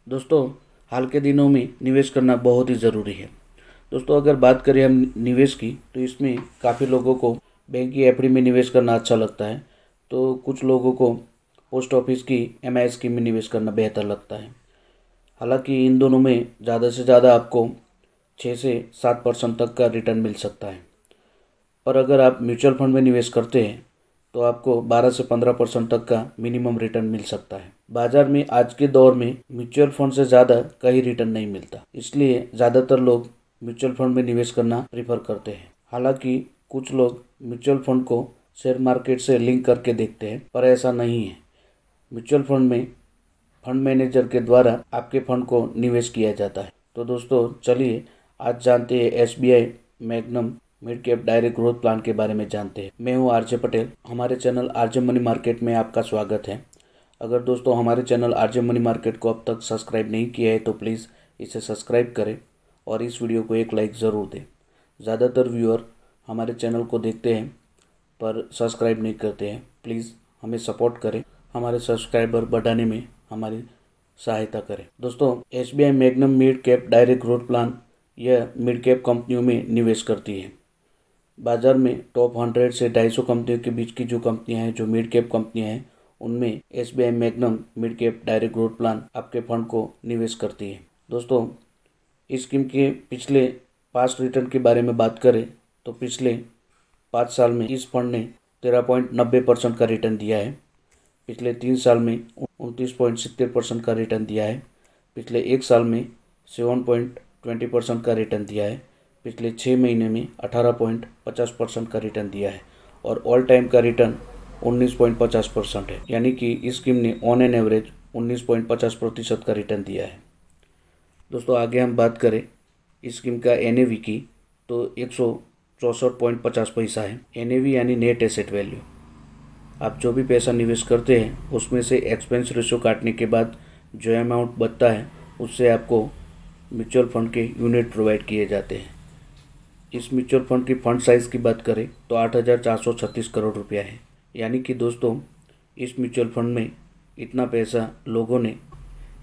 दोस्तों, हाल के दिनों में निवेश करना बहुत ही ज़रूरी है। दोस्तों, अगर बात करें हम निवेश की, तो इसमें काफ़ी लोगों को बैंक की एफडी में निवेश करना अच्छा लगता है, तो कुछ लोगों को पोस्ट ऑफिस की एमआई स्कीम में निवेश करना बेहतर लगता है। हालांकि इन दोनों में ज़्यादा से ज़्यादा आपको 6 से 7% तक का रिटर्न मिल सकता है, पर अगर आप म्यूचुअल फंड में निवेश करते हैं तो आपको 12 से 15% तक का मिनिमम रिटर्न मिल सकता है। बाजार में आज के दौर में म्यूचुअल फंड से ज़्यादा कहीं रिटर्न नहीं मिलता, इसलिए ज़्यादातर लोग म्यूचुअल फंड में निवेश करना प्रीफर करते हैं। हालांकि कुछ लोग म्यूचुअल फंड को शेयर मार्केट से लिंक करके देखते हैं, पर ऐसा नहीं है। म्यूचुअल फंड में फंड मैनेजर के द्वारा आपके फंड को निवेश किया जाता है। तो दोस्तों, चलिए आज जानते हैं SBI magnum mid cap direct growth plan के बारे में जानते हैं। मैं हूं आरजे पटेल। हमारे चैनल आरजे मनी मार्केट में आपका स्वागत है। अगर दोस्तों हमारे चैनल आरजे मनी मार्केट को अब तक सब्सक्राइब नहीं किया है तो प्लीज़ इसे सब्सक्राइब करें और इस वीडियो को एक लाइक ज़रूर दें। ज़्यादातर व्यूअर हमारे चैनल को देखते हैं पर सब्सक्राइब नहीं करते हैं। प्लीज़ हमें सपोर्ट करें, हमारे सब्सक्राइबर बढ़ाने में हमारी सहायता करें। दोस्तों, SBI magnum mid cap direct growth plan यह मिड कैप कंपनियों में निवेश करती है। बाज़ार में टॉप 100 से 250 कंपनियों के बीच की जो कंपनियां हैं, जो मिड कैप कंपनियां हैं, उनमें SBI magnum mid cap direct growth plan आपके फंड को निवेश करती है। दोस्तों, इस स्कीम के पिछले पास्ट रिटर्न के बारे में बात करें तो पिछले 5 साल में इस फंड ने 13.90% का रिटर्न दिया है। पिछले 3 साल में 29.70% का रिटर्न दिया है। पिछले 1 साल में 7.20% का रिटर्न दिया है। पिछले 6 महीने में 18.50% का रिटर्न दिया है और ऑल टाइम का रिटर्न 19.50% है। यानी कि इस स्कीम ने ऑन एन एवरेज 19.50% का रिटर्न दिया है। दोस्तों, आगे हम बात करें इस स्कीम का एनएवी की, तो 164.50 पैसा है। एनएवी यानी नेट एसेट वैल्यू। आप जो भी पैसा निवेश करते हैं उसमें से एक्सपेंस रेशियो काटने के बाद जो अमाउंट बचता है उससे आपको म्यूचुअल फंड के यूनिट प्रोवाइड किए जाते हैं। इस म्यूचुअल फंड की फंड साइज़ की बात करें तो 8,436 करोड़ रुपया है। यानी कि दोस्तों, इस म्यूचुअल फंड में इतना पैसा लोगों ने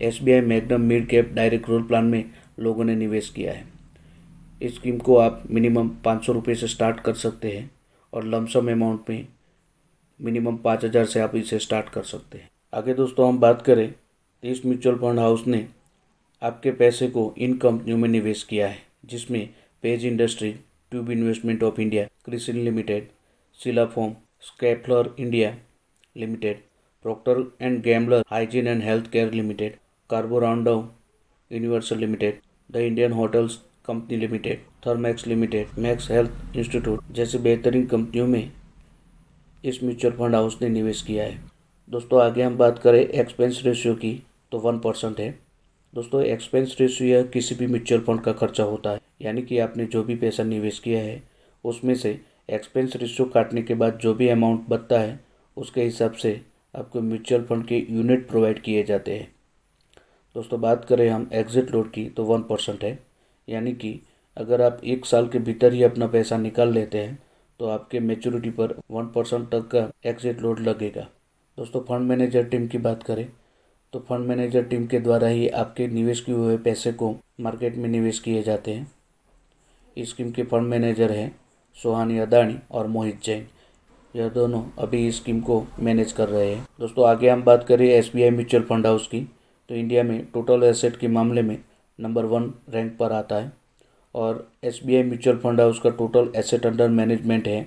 SBI magnum mid cap direct growth plan में लोगों ने निवेश किया है। इस स्कीम को आप मिनिमम 500 रुपये से स्टार्ट कर सकते हैं और लमसम अमाउंट में मिनिमम 5,000 से आप इसे स्टार्ट कर सकते हैं। आगे दोस्तों हम बात करें तो इस म्यूचुअल फंड हाउस ने आपके पैसे को इन कंपनियों में निवेश किया है, जिसमें Page industry, tube investment of India, Crisil limited, Sheela foam, Schaeffler India limited, Procter and Gamble hygiene and health care limited, Carborundum Universal limited, the Indian hotels company limited, Thermax limited, Max health institute जैसी बेहतरीन कंपनियों में इस mutual fund house ने निवेश किया है। दोस्तों, आगे हम बात करें एक्सपेंस रेशियो की, तो 1% है। दोस्तों, एक्सपेंस रेशियो यह किसी भी म्यूचुअल फंड का खर्चा होता है। यानी कि आपने जो भी पैसा निवेश किया है उसमें से एक्सपेंस रेशियो काटने के बाद जो भी अमाउंट बचता है उसके हिसाब से आपको म्यूचुअल फंड के यूनिट प्रोवाइड किए जाते हैं। दोस्तों, बात करें हम एग्जिट लोड की, तो 1% है। यानी कि अगर आप 1 साल के भीतर ही अपना पैसा निकाल लेते हैं तो आपके मैच्योरिटी पर 1% तक का एग्जिट लोड लगेगा। दोस्तों, फंड मैनेजर टीम की बात करें तो फंड मैनेजर टीम के द्वारा ही आपके निवेश किए हुए पैसे को मार्केट में निवेश किए जाते हैं। इस स्कीम के फंड मैनेजर हैं सोहानी अदानी और मोहित जैन। यह दोनों अभी इस स्कीम को मैनेज कर रहे हैं। दोस्तों, आगे हम बात करें एसबीआई म्यूचुअल फंड हाउस की, तो इंडिया में टोटल एसेट के मामले में नंबर 1 रैंक पर आता है और एसबीआई म्यूचुअल फंड हाउस का टोटल एसेट अंडर मैनेजमेंट है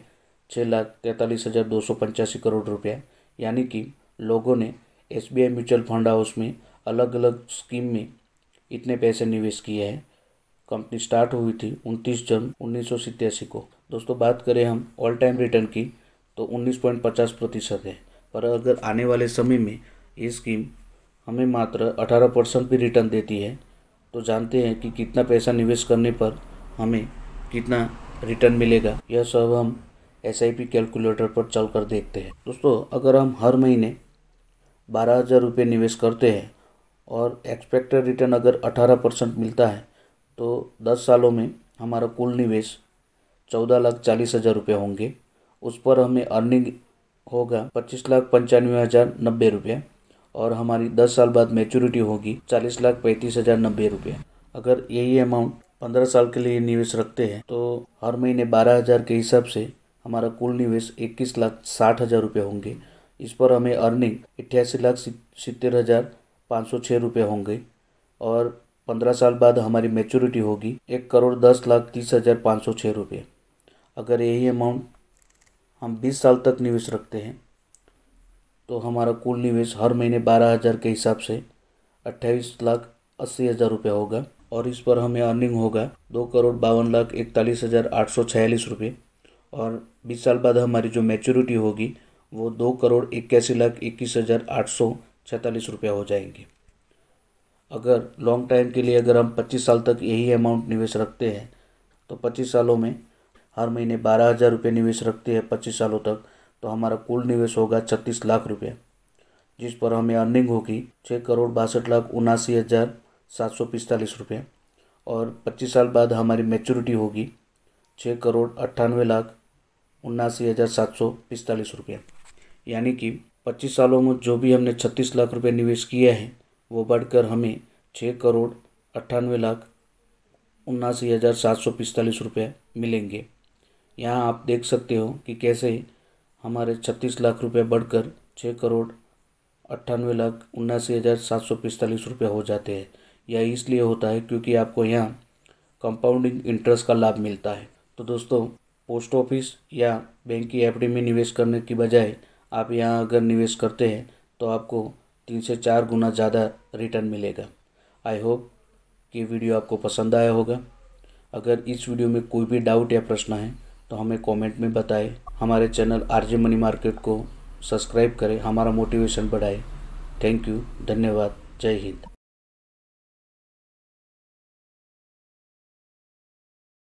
6,43,285 करोड़ रुपया। यानी कि लोगों ने एसबीआई म्यूचुअल फंड हाउस में अलग अलग स्कीम में इतने पैसे निवेश किए हैं। कंपनी स्टार्ट हुई थी 29 जून 1987 को। दोस्तों, बात करें हम ऑल टाइम रिटर्न की, तो 19.50% है। पर अगर आने वाले समय में ये स्कीम हमें मात्र 18% भी रिटर्न देती है तो जानते हैं कि कितना पैसा निवेश करने पर हमें कितना रिटर्न मिलेगा। यह सब हम एसआईपी कैलकुलेटर पर चलकर देखते हैं। दोस्तों, अगर हम हर महीने 12,000 रुपये निवेश करते हैं और एक्सपेक्टेड रिटर्न अगर 18% मिलता है तो 10 सालों में हमारा कुल निवेश 14,40,000 रुपये होंगे। उस पर हमें अर्निंग होगा 25,95,090 रुपये और हमारी 10 साल बाद मैच्योरिटी होगी 40,35,090 रुपये। अगर यही अमाउंट 15 साल के लिए निवेश रखते हैं तो हर महीने 12,000 के हिसाब से हमारा कुल निवेश 21,60,000 रुपये होंगे। इस पर हमें अर्निंग 88,70,506 रुपये होंगे और 15 साल बाद हमारी मैच्योरिटी होगी 1,10,30,506 रुपये। अगर यही अमाउंट हम 20 साल तक निवेश रखते हैं तो हमारा कुल निवेश हर महीने 12,000 के हिसाब से 28,80,000 रुपये होगा और इस पर हमें अर्निंग होगा 2,52,41,846 रुपये और 20 साल बाद हमारी जो मैच्योरिटी होगी वो 2,81,21,846 रुपये हो जाएंगे। अगर लॉन्ग टाइम के लिए अगर हम 25 साल तक यही अमाउंट निवेश रखते हैं तो 25 सालों में हर महीने 12,000 रुपये निवेश रखते हैं 25 सालों तक, तो हमारा कुल निवेश होगा 36 लाख रुपये, जिस पर हमें अर्निंग होगी 6,62,79,745 रुपये और 25 साल बाद हमारी मैच्योरिटी होगी 6,98,79,745 रुपये। यानी कि 25 सालों में जो भी हमने 36 लाख रुपये निवेश किया है वो बढ़कर हमें 6,98,79,745 रुपये मिलेंगे। यहाँ आप देख सकते हो कि कैसे हमारे 36 लाख रुपये बढ़कर 6,98,79,745 रुपये हो जाते हैं। यह इसलिए होता है क्योंकि आपको यहाँ कंपाउंडिंग इंटरेस्ट का लाभ मिलता है। तो दोस्तों, पोस्ट ऑफिस या बैंक की एफडी में निवेश करने की बजाय आप यहाँ अगर निवेश करते हैं तो आपको 3 से 4 गुना ज़्यादा रिटर्न मिलेगा। आई होप कि वीडियो आपको पसंद आया होगा। अगर इस वीडियो में कोई भी डाउट या प्रश्न है तो हमें कमेंट में बताएं। हमारे चैनल आरजे मनी मार्केट को सब्सक्राइब करें, हमारा मोटिवेशन बढ़ाए। थैंक यू, धन्यवाद, जय हिंद।